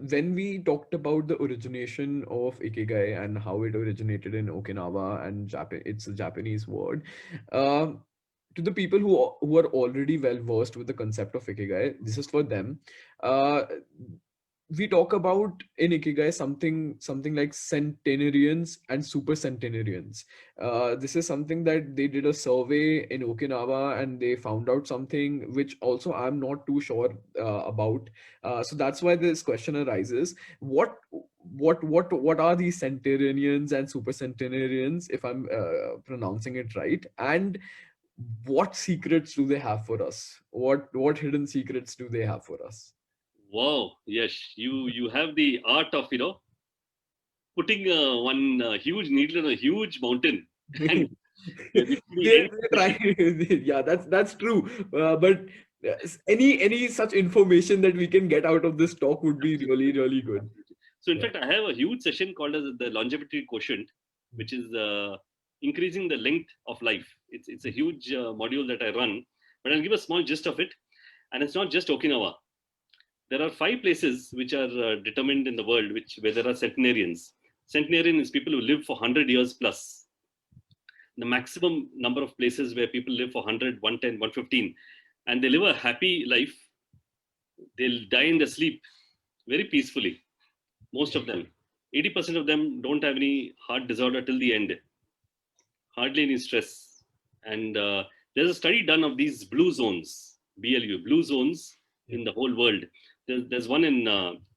when we talked about the origination of Ikigai and how it originated in Okinawa and Japan, it's a Japanese word. Um, to the people who are already well versed with the concept of Ikigai, this is for them. Uh, we talk about in Ikigai something like centenarians and super centenarians. This is something that they did a survey in Okinawa and they found out something which also I'm not too sure about. So that's why this question arises: what are these centenarians and super centenarians, if I'm pronouncing it right, and what secrets do they have for us? What hidden secrets do they have for us? Wow, yes, you have the art of putting one huge needle on a huge mountain and literally end They're the session. trying. Yeah, that's true. But any such information that we can get out of this talk would be really Absolutely, really good. absolutely. So, in Yeah. fact, I have a huge session called as the longevity quotient, which is increasing the length of life. It's a huge module that I run, but I'll give a small gist of it. And it's not just Okinawa. There are five places which are determined in the world where there are centenarians. Centenarian is people who live for 100 years plus. The maximum number of places where people live for 100, 110, 115, and they live a happy life. They'll die in their sleep very peacefully. Most of them, 80% of them don't have any heart disorder till the end, hardly any stress. And there's a study done of these blue zones, blue zones Yeah. in the whole world. There's one in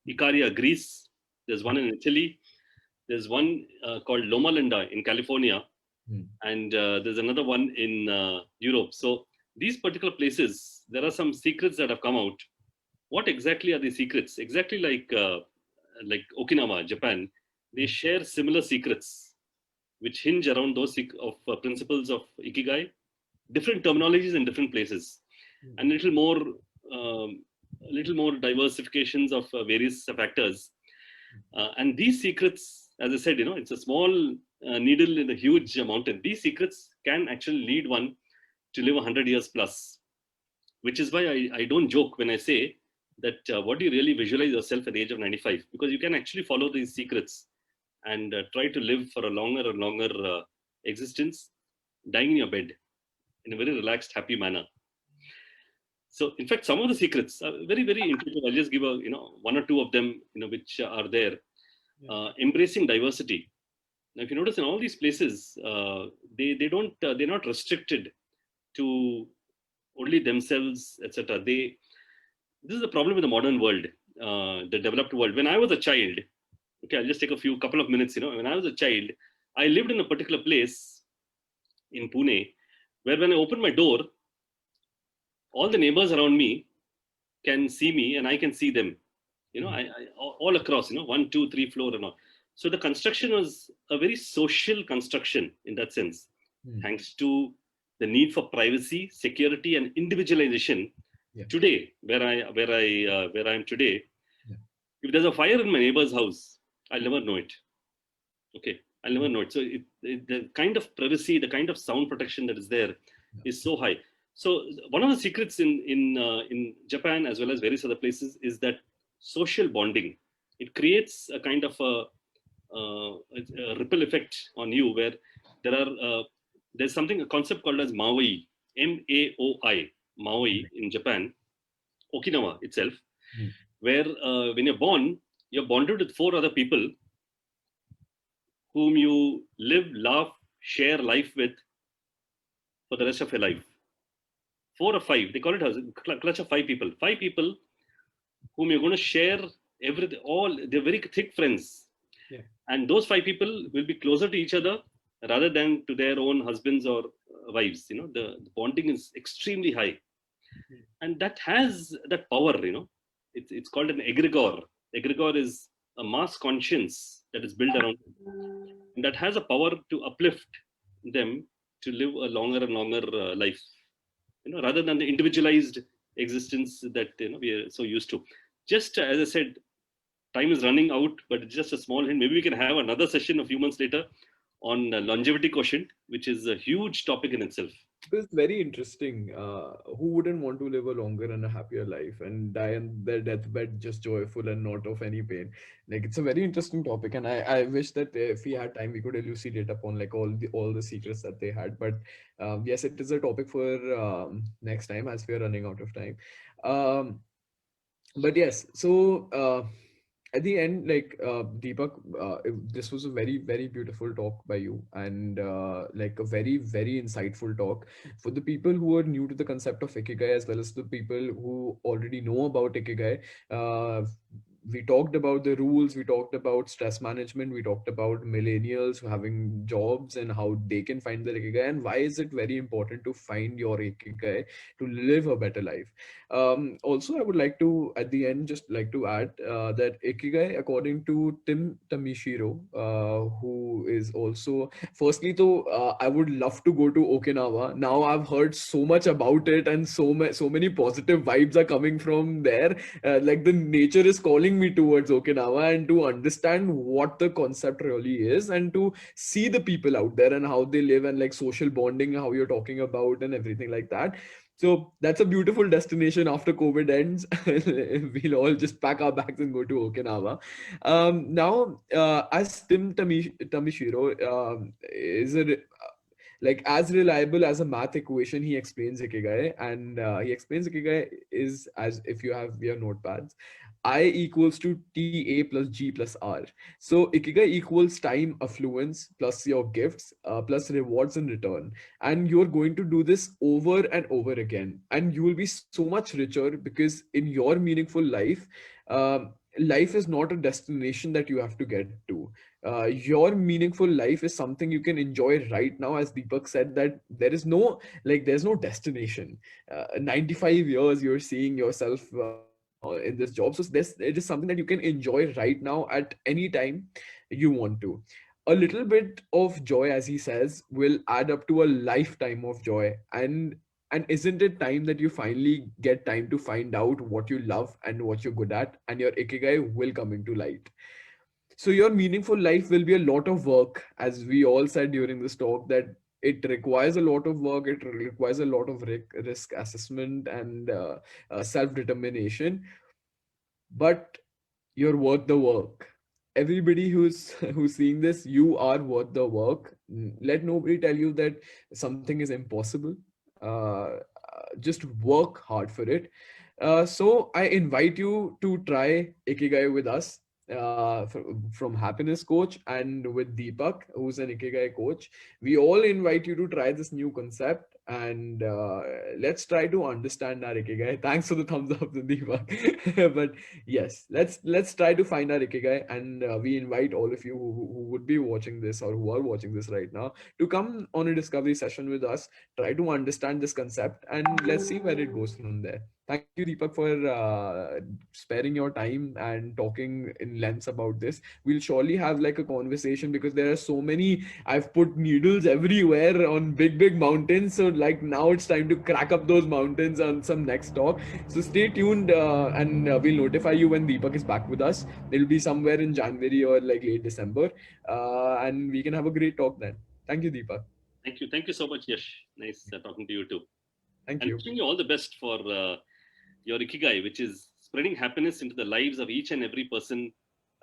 Icaria, Greece. There's one in Italy. There's one called Loma Linda in California, Hmm. and there's another one in Europe. So these particular places, there are some secrets that have come out. What exactly are the secrets? Exactly like Okinawa, Japan, they Hmm. share similar secrets which hinge around those principles of Ikigai, different terminologies in different places, Hmm. and um, a little more diversifications of various factors. And these secrets, as I said, it's a small needle in a huge mountain. These secrets can actually lead one to live 100 years plus, which is why I don't joke when I say that what do you really visualize yourself at the age of 95? Because you can actually follow these secrets and try to live for a longer and longer existence, dying in your bed in a very relaxed, happy manner. So, in fact, some of the secrets are very, very intuitive. I'll just give one or two of them, which are there. Yeah. Embracing diversity. Now, if you notice in all these places, they don't they're not restricted to only themselves, etc. This is the problem with the modern world, the developed world. When I was a child, okay, I'll just take a couple of minutes. When I was a child, I lived in a particular place in Pune, where when I opened my door, all the neighbors around me can see me and I can see them. Hmm. All across. 1, 2, 3 floor and all. So the construction was a very social construction in that sense, Hmm. thanks to the need for privacy, security, and individualization. Yeah. Today, where I am today, Yeah. if there's a fire in my neighbor's house, I'll never know it. Okay, I'll never Hmm. know it. So the kind of privacy, the kind of sound protection that is there Yeah. is so high. So one of the secrets in Japan as well as various other places is that social bonding. It creates a kind of a ripple effect on you where there are there's something, a concept called as Maoi, Maoi, Maoi in Japan, Okinawa itself, Hmm. where when you're born, you're bonded with four other people whom you live, laugh, share life with for the rest of your life. Four or five, they call it a clutch of five people. Five people whom you're going to share everything, all, they're very thick friends. Yeah. And those five people will be closer to each other rather than to their own husbands or wives. The bonding is extremely high. Hmm. And that has that power. It's called an egregore. Egregore is a mass conscience that is built around and that has a power to uplift them to live a longer and longer life, rather than the individualized existence that we are so used to. Just as I said, time is running out, but it's just a small hint. Maybe we can have another session a few months later on longevity quotient, which is a huge topic in itself. It's very interesting. Who wouldn't want to live a longer and a happier life and die on their deathbed just joyful and not of any pain? Like it's a very interesting topic, and I wish that if we had time, we could elucidate upon like all the secrets that they had. But yes, it is a topic for next time as we are running out of time. Um, but yes, so at the end, like Deepak, this was a very beautiful talk by you, and like a very insightful talk for the people who are new to the concept of ikigai, as well as the people who already know about ikigai. uh, we talked about the rules, we talked about stress management, we talked about millennials having jobs and how they can find their ikigai, and why is it very important to find your ikigai to live a better life. Also, I would like to, at the end, just like to add that Ikigai, according to Tim Tamishiro, who is also, firstly, though, I would love to go to Okinawa. Now I've heard so much about it, and so many positive vibes are coming from there. Like the nature is calling me towards Okinawa, and to understand what the concept really is, and to see the people out there and how they live, and like social bonding, how you're talking about, and everything like that. So that's a beautiful destination after COVID ends. We'll all just pack our bags and go to Okinawa. Now, as Tamishiro is like as reliable as a math equation, he explains Ikigai, and he explains Ikigai is as if you have your notepads. I equals to TA plus G plus R. So Ikigai equals time affluence plus your gifts plus rewards in return, and you're going to do this over and over again, and you will be so much richer because in your meaningful life, life is not a destination that you have to get to. Your meaningful life is something you can enjoy right now. As Deepak said, that there's no destination. 95 years you're seeing yourself in this job, so it is something that you can enjoy right now at any time you want to. A little bit of joy, as he says, will add up to a lifetime of joy. And isn't it time that you finally get time to find out what you love and what you're good at, and your ikigai will come into light? So your meaningful life will be a lot of work, as we all said during this talk, that it requires a lot of work, it requires a lot of risk assessment and self determination, but you're worth the work. Everybody who's who's seeing this, you are worth the work. Let nobody tell you that something is impossible. Just work hard for it. So I invite you to try Ikigai with us, from Happiness Coach, and with Deepak, who's an Ikigai coach. We all invite you to try this new concept, and let's try to understand our Ikigai. Thanks for the thumbs up, Deepak. But yes, let's try to find our ikigai, and we invite all of you who would be watching this or who are watching this right now to come on a discovery session with us, try to understand this concept, and let's see where it goes from there. Thank you, Deepak, for sparing your time and talking in lengths about this. We'll surely have like a conversation, because there are so many. I've put needles everywhere on big mountains, so like now it's time to crack up those mountains on some next talk. So stay tuned, and we'll notify you when Deepak is back with us. It'll be somewhere in January or like late December, and we can have a great talk then. Thank you, Deepak. Thank you so much, Yash. Nice talking to you too, Thank and you. wishing you all the best for your ikigai, which is spreading happiness into the lives of each and every person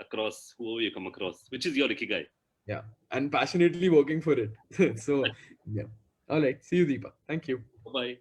across whoever you come across, which is your ikigai. Yeah, and passionately working for it. So yeah. All right. See you, Deepak. Thank you. Bye bye.